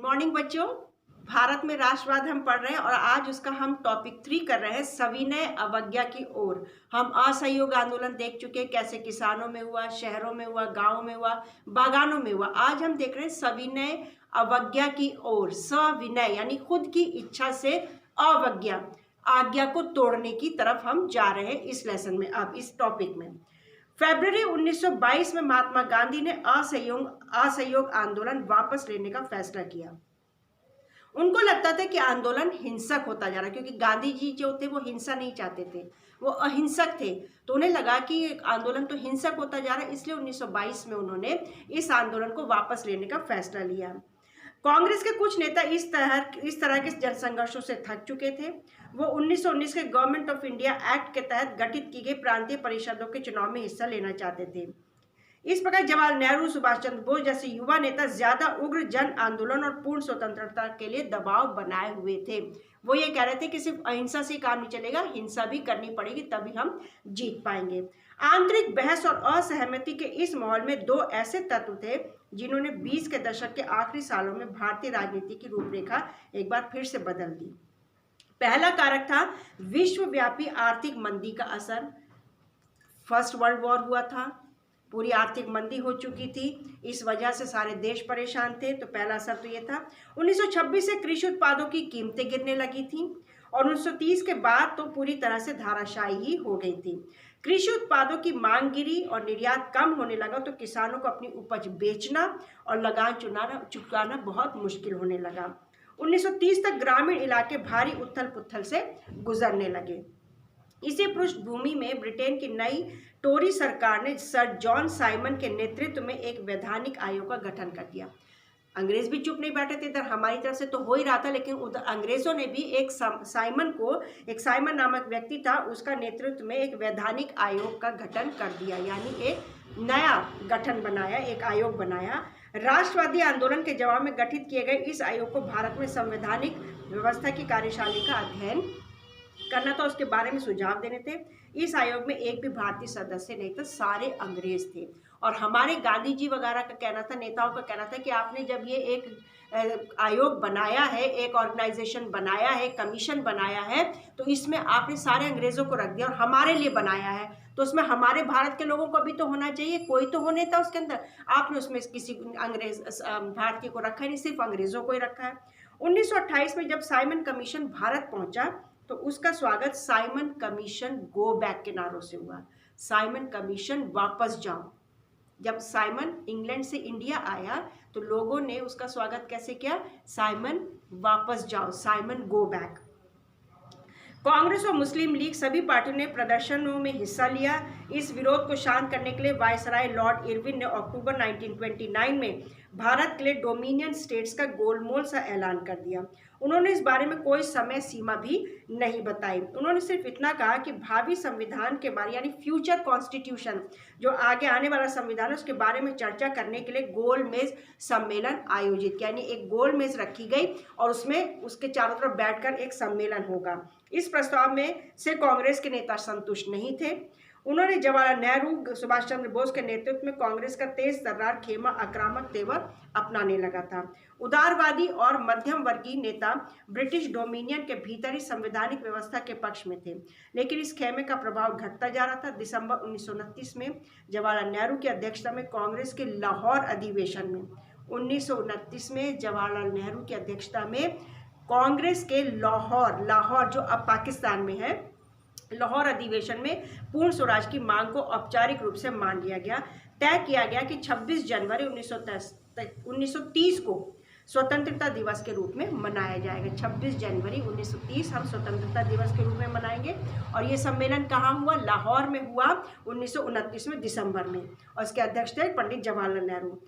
Morning बच्चों। भारत में राष्ट्रवाद हम पढ़ रहे हैं और आज उसका हम टॉपिक 3 कर रहे हैं, सविनय अवज्ञा की ओर। हम असहयोग आंदोलन देख चुके हैं, कैसे किसानों में हुआ, शहरों में हुआ, गांवों में हुआ, बागानों में हुआ। आज हम देख रहे हैं सविनय अवज्ञा की ओर। सविनय यानी खुद की इच्छा से, अवज्ञा आज्ञा को तोड़ने की तरफ हम जा रहे हैं इस लेसन में, अब इस टॉपिक में। फरवरी 1922 में महात्मा गांधी ने असहयोग आंदोलन वापस लेने का फैसला किया। उनको लगता था कि आंदोलन हिंसक होता जा रहा है, क्योंकि गांधी जी जो थे वो हिंसा नहीं चाहते थे, वो अहिंसक थे। तो उन्हें लगा कि आंदोलन तो हिंसक होता जा रहा है, इसलिए 1922 में उन्होंने इस आंदोलन को वापस लेने का फैसला लिया। कांग्रेस के कुछ नेता इस तरह के जनसंघर्षों से थक चुके थे। वो 1919 के गवर्नमेंट ऑफ इंडिया एक्ट के तहत गठित की गई प्रांतीय परिषदों के चुनाव में हिस्सा लेना चाहते थे। इस प्रकार जवाहरलाल नेहरू, सुभाष चंद्र बोस जैसे युवा नेता ज्यादा उग्र जन आंदोलन और पूर्ण स्वतंत्रता के लिए दबाव बनाए हुए थे। वो ये कह रहे थे कि सिर्फ अहिंसा से काम नहीं चलेगा, हिंसा भी करनी पड़ेगी, तभी हम जीत पाएंगे। आंतरिक बहस और असहमति के इस माहौल में दो ऐसे तत्व थे जिन्होंने 20 के दशक के आखिरी सालों में भारतीय राजनीति की रूपरेखा एक बार फिर से बदल दी। पहला कारक था विश्वव्यापी आर्थिक मंदी का असर। फर्स्ट वर्ल्ड वॉर हुआ था, पूरी आर्थिक मंदी हो चुकी थी, इस वजह से सारे देश परेशान थे। तो पहला असर तो ये था। 1926 से कृषि उत्पादों की कीमतें गिरने लगी थी और 1930 के बाद तो पूरी तरह से धाराशायी ही हो गई थी। कृषि उत्पादों की मांग गिरी और निर्यात कम होने लगा, तो किसानों को अपनी उपज बेचना और लगान चुकाना बहुत मुश्किल होने लगा। 1930 तक ग्रामीण इलाके भारी उथल पुथल से गुजरने लगे। इसी पृष्ठभूमि में ब्रिटेन की नई टोरी सरकार ने सर जॉन साइमन के नेतृत्व में एक वैधानिक आयोग का गठन कर दिया। अंग्रेज भी चुप नहीं बैठे थे, इधर हमारी तरफ से तो हो ही रहा था, लेकिन उधर अंग्रेजों ने भी एक साइमन नामक व्यक्ति था, उसका नेतृत्व में एक वैधानिक आयोग का गठन कर दिया, यानी एक नया गठन बनाया, एक आयोग बनाया। राष्ट्रवादी आंदोलन के जवाब में गठित किए गए इस आयोग को भारत में संवैधानिक व्यवस्था की कार्यशैली का अध्ययन करना था, उसके बारे में सुझाव देने थे। इस आयोग में एक भी भारतीय सदस्य नहीं था, सारे अंग्रेज थे। और हमारे गांधी जी वगैरह का कहना था, नेताओं का कहना था कि आपने जब ये एक आयोग बनाया है, एक ऑर्गेनाइजेशन बनाया है, कमीशन बनाया है, तो इसमें आपने सारे अंग्रेजों को रख दिया और हमारे लिए बनाया है, तो उसमें हमारे भारत के लोगों को भी तो होना चाहिए, कोई तो हो नेता उसके अंदर। आपने उसमें किसी भारतीय को रखा ही नहीं, सिर्फ अंग्रेजों को ही रखा है। 1928 में जब साइमन कमीशन भारत पहुंचा तो उसका स्वागत साइमन कमीशन गो बैक के नारों से हुआ। साइमन कमीशन वापस जाओ। जब साइमन इंग्लैंड से इंडिया आया तो लोगों ने उसका स्वागत कैसे किया? साइमन वापस जाओ, साइमन गो बैक। कांग्रेस और मुस्लिम लीग सभी पार्टियों ने प्रदर्शनों में हिस्सा लिया। इस विरोध को शांत करने के लिए वायसराय लॉर्ड इरविन ने अक्टूबर 1929 में भारत के लिए डोमिनियन स्टेट्स का गोलमोल सा ऐलान कर दिया। उन्होंने इस बारे में कोई समय सीमा भी नहीं बताई। उन्होंने सिर्फ इतना कहा कि भावी संविधान के बारे, यानी फ्यूचर कॉन्स्टिट्यूशन, जो आगे आने वाला संविधान है, उसके बारे में चर्चा करने के लिए गोल मेज सम्मेलन आयोजित किया, यानी एक गोल मेज रखी गई और उसमें उसके चारों तरफ बैठकर एक सम्मेलन होगा। इस प्रस्ताव में से कांग्रेस के नेता संतुष्ट नहीं थे। उन्होंने जवाहरलाल नेहरू, सुभाष चंद्र बोस के नेतृत्व में कांग्रेस का तेज तर्रार खेमा आक्रामक तेवर अपनाने लगा था। उदारवादी और मध्यम वर्गीय नेता ब्रिटिश डोमिनियन के भीतर ही संवैधानिक व्यवस्था के पक्ष में थे, लेकिन इस खेमे का प्रभाव घटता जा रहा था। दिसंबर 1929 में जवाहरलाल नेहरू की अध्यक्षता में कांग्रेस के लाहौर अधिवेशन में 1929 में जवाहरलाल नेहरू की अध्यक्षता में कांग्रेस के लाहौर जो अब पाकिस्तान में है, लाहौर अधिवेशन में पूर्ण स्वराज की मांग को औपचारिक रूप से मान लिया गया। तय किया गया कि 26 जनवरी 1930 को स्वतंत्रता दिवस के रूप में मनाया जाएगा। 26 जनवरी 1930 हम स्वतंत्रता दिवस के रूप में मनाएंगे। और ये सम्मेलन कहाँ हुआ? लाहौर में हुआ 1929 में दिसंबर में, और इसके अध्यक्ष थे पंडित जवाहरलाल नेहरू।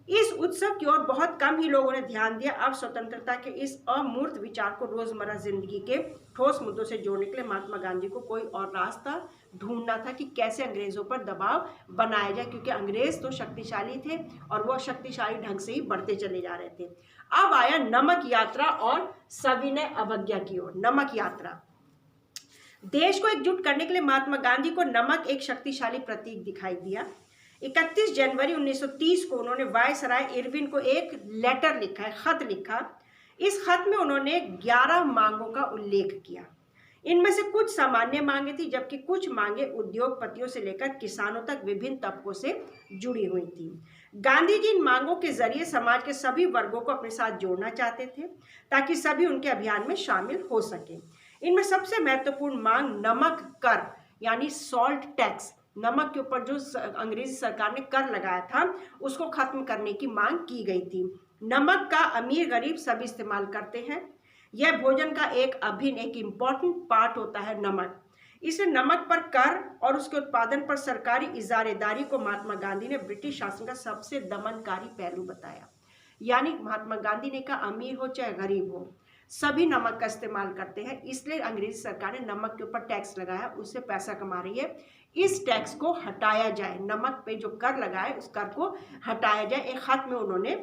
इस उत्सव की ओर बहुत कम ही लोगों ने ध्यान दिया। अब स्वतंत्रता के इस अमूर्त विचार को रोजमर्रा जिंदगी के ठोस मुद्दों से जोड़ने के लिए महात्मा गांधी को कोई और रास्ता ढूंढना था कि कैसे अंग्रेजों पर दबाव बनाया जाए, क्योंकि अंग्रेज तो शक्तिशाली थे और वह शक्तिशाली ढंग से ही बढ़ते चले जा रहे थे। अब आया नमक यात्रा और सविनय अवज्ञा की ओर। नमक यात्रा, देश को एकजुट करने के लिए महात्मा गांधी को नमक एक शक्तिशाली प्रतीक दिखाई दिया। 31 जनवरी 1930 को उन्होंने वायसराय इरविन को एक लेटर लिखा है, खत लिखा। इस खत में उन्होंने 11 मांगों का उल्लेख किया। इनमें से कुछ सामान्य मांगे थी, जबकि कुछ मांगे उद्योगपतियों से लेकर किसानों तक विभिन्न तबकों से जुड़ी हुई थी। गांधी जी इन मांगों के जरिए समाज के सभी वर्गों को अपने साथ जोड़ना चाहते थे, ताकि सभी उनके अभियान में शामिल हो सके। इनमें सबसे महत्वपूर्ण मांग नमक कर यानी सॉल्ट टैक्स, नमक के ऊपर जो अंग्रेजी सरकार ने कर लगाया था उसको खत्म करने की मांग की गई थी। नमक का अमीर गरीब सभी इस्तेमाल करते हैं। यह भोजन का एक इम्पॉर्टेंट पार्ट होता है नमक। इसलिए नमक पर कर और उसके उत्पादन पर सरकारी इजारेदारी को महात्मा गांधी ने ब्रिटिश शासन का सबसे दमनकारी पहलू बताया। यानी महात्मा गांधी ने कहा अमीर हो चाहे गरीब हो, सभी नमक का इस्तेमाल करते हैं, इसलिए अंग्रेजी सरकार ने नमक के ऊपर टैक्स लगाया, उससे पैसा कमा रही है। इस टैक्स को हटाया जाए, नमक पे जो कर लगा है उस कर को हटाया जाए। एक खत में उन्होंने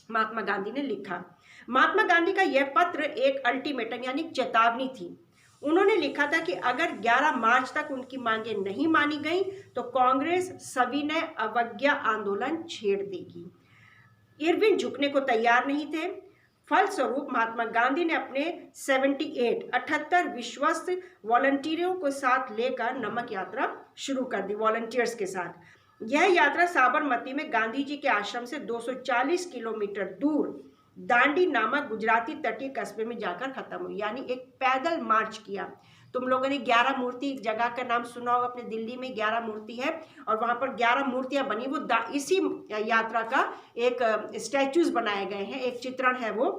महात्मा गांधी ने लिखा। महात्मा गांधी का यह पत्र एक अल्टीमेटम यानी चेतावनी थी। उन्होंने लिखा था कि अगर 11 मार्च तक उनकी मांगें नहीं मानी गई तो कांग्रेस सविनय अवज्ञा आंदोलन छेड़ देगी। इरविन झुकने को तैयार नहीं थे। फलस्वरूप महात्मा गांधी ने अपने 78 विश्वस्त वॉलंटियरों को साथ लेकर नमक यात्रा शुरू कर दी, वॉलंटियर्स के साथ। यह यात्रा साबरमती में गांधी जी के आश्रम से 240 किलोमीटर दूर दांडी नामक गुजराती तटीय कस्बे में जाकर खत्म हुई। यानी एक पैदल मार्च किया। तुम लोगों ने 11 मूर्ति, एक जगह का नाम सुना होगा, अपने दिल्ली में 11 मूर्ति है और वहां पर 11 मूर्तियां बनी, वो इसी यात्रा का एक स्टैचूज बनाए गए हैं, एक चित्रण है वो।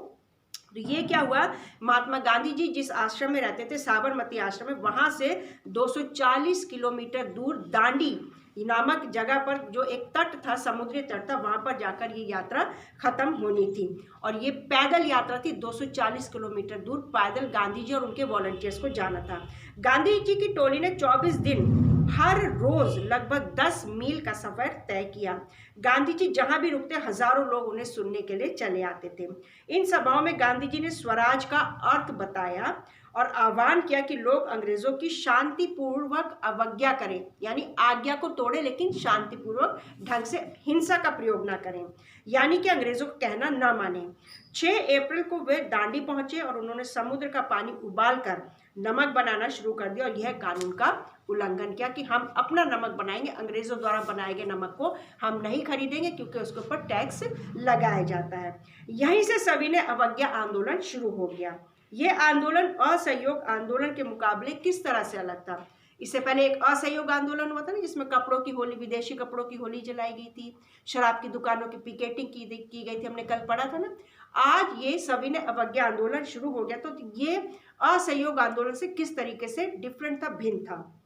तो ये क्या हुआ, महात्मा गांधी जी जिस आश्रम में रहते थे, साबरमती आश्रम में, वहां से 240 किलोमीटर दूर दांडी नामक जगह पर जो एक तट था, समुद्री तट था, वहां पर जाकर ये यात्रा खत्म होनी थी। और ये पैदल यात्रा थी, 240 किलोमीटर दूर पैदल गांधी जी और उनके वॉलंटियर्स को जाना था। गांधी जी की टोली ने 24 दिन हर रोज लगभग 10 मील का सफर तय किया। गांधी जी जहां भी रुकते हजारों लोग उन्हें सुनने के लिए चले आते थे। इन सभाओं में गांधी जी ने स्वराज का अर्थ बताया और आह्वान किया कि लोग अंग्रेजों की शांतिपूर्वक अवज्ञा करें, यानी आज्ञा को तोड़े लेकिन शांतिपूर्वक ढंग से हिंसा का प्रयोग ना करें, यानी कि अंग्रेजों का कहना ना माने। 6 अप्रैल को वे दांडी पहुंचे और उन्होंने समुद्र का पानी उबालकर नमक बनाना शुरू कर दिया और यह कानून का उल्लंघन किया कि हम अपना नमक बनाएंगे, अंग्रेजों द्वारा बनाए गए नमक को हम नहीं खरीदेंगे क्योंकि उसके ऊपर टैक्स लगाया जाता है। यहीं से सविनय अवज्ञा आंदोलन शुरू हो गया। यह आंदोलन असहयोग आंदोलन के मुकाबले किस तरह से अलग था? इससे पहले एक असहयोग आंदोलन हुआ था ना, जिसमें कपड़ों की होली, विदेशी कपड़ों की होली जलाई गई थी, शराब की दुकानों की पिकेटिंग की गई थी, हमने कल पढ़ा था ना। आज ये सविनय अवज्ञा आंदोलन शुरू हो गया। तो ये असहयोग आंदोलन से किस तरीके से डिफरेंट था, भिन्न था।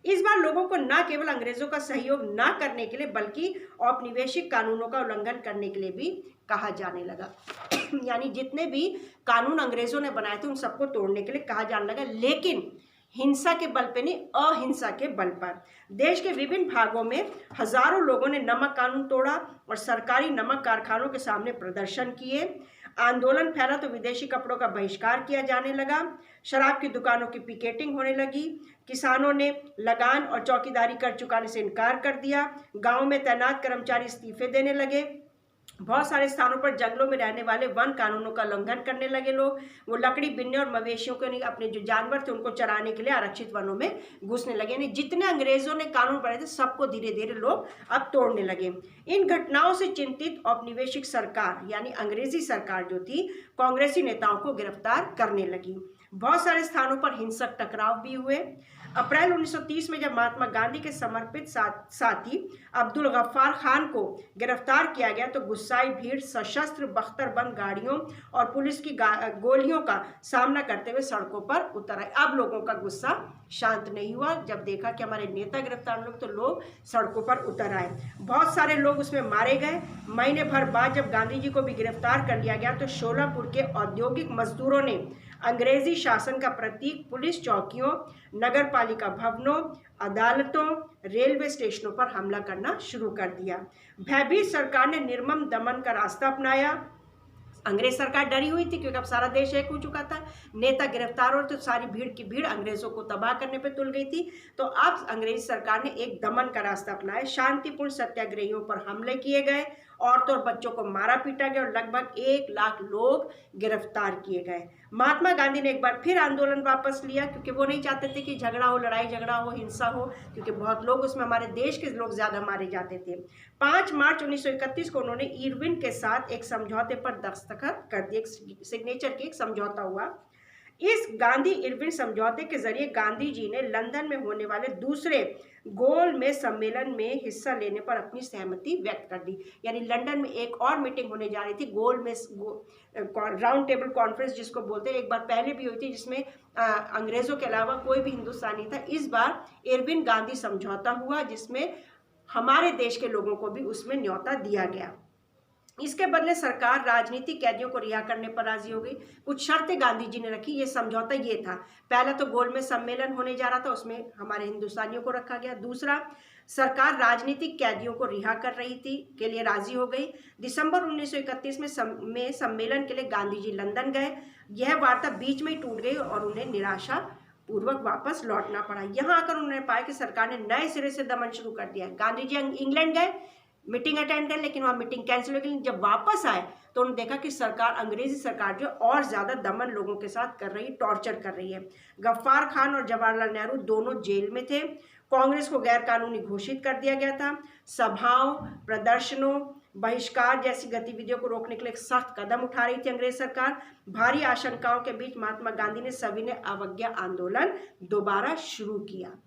इस बार लोगों को न केवल अंग्रेजों का सहयोग न करने के लिए बल्कि औपनिवेशिक कानूनों का उल्लंघन करने के लिए भी कहा जाने लगा। यानी जितने भी कानून अंग्रेजों ने बनाए थे उन सबको तोड़ने के लिए कहा जाने लगा, लेकिन हिंसा के बल पे नहीं, अहिंसा के बल पर। देश के विभिन्न भागों में हजारों लोगों ने नमक कानून तोड़ा और सरकारी नमक कारखानों के सामने प्रदर्शन किए। आंदोलन फैला तो विदेशी कपड़ों का बहिष्कार किया जाने लगा, शराब की दुकानों की पिकेटिंग होने लगी, किसानों ने लगान और चौकीदारी कर चुकाने से इनकार कर दिया, गांव में तैनात कर्मचारी इस्तीफे देने लगे, बहुत सारे स्थानों पर जंगलों में रहने वाले वन कानूनों का उल्लंघन करने लगे लोग। वो लकड़ी बिनने और मवेशियों को नहीं, अपने जो जानवर थे उनको चराने के लिए आरक्षित वनों में घुसने लगे। यानी जितने अंग्रेजों ने कानून बनाए थे सबको धीरे धीरे लोग अब तोड़ने लगे। इन घटनाओं से चिंतित औपनिवेशिक सरकार यानी अंग्रेजी सरकार जो थी, कांग्रेसी नेताओं को गिरफ्तार करने लगी। बहुत सारे स्थानों पर हिंसक टकराव भी हुए। अप्रैल 1930 में जब महात्मा गांधी के समर्पित साथी अब्दुल गफ्फार खान को गिरफ्तार किया गया तो गुस्साई भीड़ सशस्त्र बख्तरबंद गाड़ियों और पुलिस की गोलियों का सामना करते हुए सड़कों पर उतर आए। अब लोगों का गुस्सा शांत नहीं हुआ। जब देखा कि हमारे नेता गिरफ्तार लोग, तो लोग सड़कों पर उतर आए। बहुत सारे लोग उसमें मारे गए। महीने भर बाद जब गांधी जी को भी गिरफ्तार कर लिया गया तो शोलापुर के औद्योगिक मजदूरों ने अंग्रेजी शासन का प्रतीक पुलिस चौकियों, नगर पालिका भवनों, अदालतों, रेलवे स्टेशनों पर हमला करना शुरू कर दिया। भयभीत सरकार ने निर्मम दमन का रास्ता अपनाया। अंग्रेज सरकार डरी हुई थी क्योंकि अब सारा देश एक हो चुका था, नेता गिरफ्तार हो रहे थे, सारी भीड़ की भीड़ अंग्रेजों को तबाह करने पे तुल गई थी। तो अब अंग्रेज सरकार ने एक दमन का रास्ता अपनाया, शांतिपूर्ण सत्याग्रहियों पर हमले किए गए, औरतों और बच्चों को मारा पीटा गया और लगभग 1 लाख लोग गिरफ्तार किए गए। महात्मा गांधी ने एक बार फिर आंदोलन वापस लिया क्योंकि वो नहीं चाहते थे कि झगड़ा हो, लड़ाई झगड़ा हो, हिंसा हो, क्योंकि बहुत लोग उसमें, हमारे देश के लोग ज़्यादा मारे जाते थे। 5 मार्च 1931 को उन्होंने इरविन के साथ एक समझौते पर दस्तखत कर दिए, सिग्नेचर की एक समझौता हुआ। इस गांधी इरविन समझौते के जरिए गांधी जी ने लंदन में होने वाले दूसरे गोलमेज सम्मेलन में हिस्सा लेने पर अपनी सहमति व्यक्त कर दी। यानी लंदन में एक और मीटिंग होने जा रही थी, गोलमेज राउंड टेबल कॉन्फ्रेंस जिसको बोलते हैं, एक बार पहले भी हुई थी जिसमें अंग्रेजों के अलावा कोई भी हिंदुस्तानी था। इस बार इरविन गांधी समझौता हुआ जिसमें हमारे देश के लोगों को भी उसमें न्योता दिया गया। इसके बदले सरकार राजनीतिक कैदियों को रिहा करने पर राजी हो गई। कुछ शर्तें गांधी जी ने रखी। ये समझौता ये था, पहला तो गोलमेज सम्मेलन होने जा रहा था, उसमें हमारे हिंदुस्तानियों को रखा गया। दूसरा, सरकार राजनीतिक कैदियों को रिहा कर रही थी के लिए राजी हो गई। दिसंबर 1931 में सम्मेलन के लिए गांधी जी लंदन गए। यह वार्ता बीच में ही टूट गई और उन्हें निराशा पूर्वक वापस लौटना पड़ा। यहाँ आकर उन्होंने पाया कि सरकार ने नए सिरे से दमन शुरू कर दिया। गांधी जी इंग्लैंड गए, मीटिंग अटेंड कर, लेकिन वहाँ मीटिंग कैंसिल हो गई। जब वापस आए तो उन्होंने देखा कि सरकार, अंग्रेजी सरकार जो और ज़्यादा दमन लोगों के साथ कर रही है, टॉर्चर कर रही है। गफ्फार खान और जवाहरलाल नेहरू दोनों जेल में थे। कांग्रेस को गैर कानूनी घोषित कर दिया गया था। सभाओं, प्रदर्शनों, बहिष्कार जैसी गतिविधियों को रोकने के लिए सख्त कदम उठा रही थी अंग्रेज सरकार। भारी आशंकाओं के बीच महात्मा गांधी ने सविनय अवज्ञा आंदोलन दोबारा शुरू किया।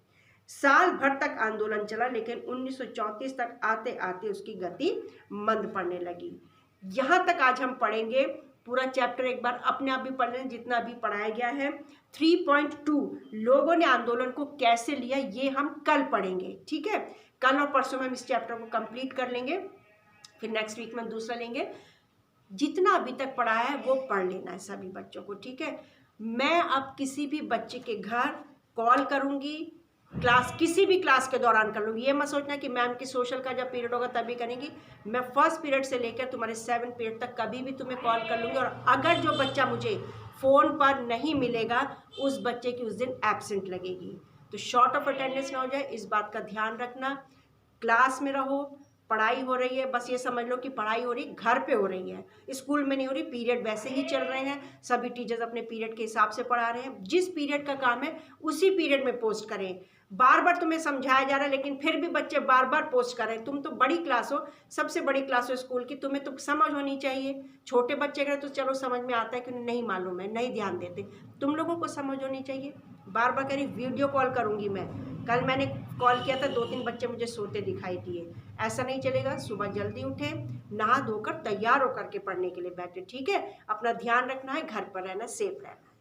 साल भर तक आंदोलन चला, लेकिन 1934 तक आते आते उसकी गति मंद पड़ने लगी। यहाँ तक आज हम पढ़ेंगे। पूरा चैप्टर एक बार अपने आप भी पढ़ लें जितना भी पढ़ाया गया है। 3.2 लोगों ने आंदोलन को कैसे लिया, ये हम कल पढ़ेंगे। ठीक है, कल और परसों में हम इस चैप्टर को कंप्लीट कर लेंगे, फिर नेक्स्ट वीक में दूसरा लेंगे। जितना अभी तक पढ़ाया है वो पढ़ लेना है सभी बच्चों को। ठीक है, मैं अब किसी भी बच्चे के घर कॉल करूँगी, क्लास किसी भी क्लास के दौरान कर लूँगी। ये मत सोचना कि मैम की सोशल का जब पीरियड होगा तभी करेंगी। मैं फर्स्ट पीरियड से लेकर तुम्हारे 7th पीरियड तक कभी भी तुम्हें कॉल कर लूँगी। और अगर जो बच्चा मुझे फ़ोन पर नहीं मिलेगा उस बच्चे की उस दिन एब्सेंट लगेगी। तो शॉर्ट ऑफ अटेंडेंस ना हो जाए, इस बात का ध्यान रखना। क्लास में रहो, पढ़ाई हो रही है, बस ये समझ लो कि पढ़ाई हो रही घर पे हो रही है, स्कूल में नहीं हो रही। पीरियड वैसे ही चल रहे हैं, सभी टीचर्स अपने पीरियड के हिसाब से पढ़ा रहे हैं। जिस पीरियड का काम है उसी पीरियड में पोस्ट करें। बार बार तुम्हें समझाया जा रहा है लेकिन फिर भी बच्चे बार बार पोस्ट कर रहे हैं। तुम तो बड़ी क्लास हो, सबसे बड़ी क्लास हो स्कूल की, तुम्हें तो समझ होनी चाहिए। छोटे बच्चे करें तो चलो समझ में आता है कि नहीं मालूम है, नहीं ध्यान देते। तुम लोगों को समझ होनी चाहिए। बार बार कह रही वीडियो कॉल करूँगी मैं। कल मैंने कॉल किया था, 2-3 बच्चे मुझे सोते दिखाई दिए। ऐसा नहीं चलेगा। सुबह जल्दी उठे, नहा धोकर तैयार होकर के पढ़ने के लिए बैठे। ठीक है, अपना ध्यान रखना है, घर पर रहना, सेफ रहना है।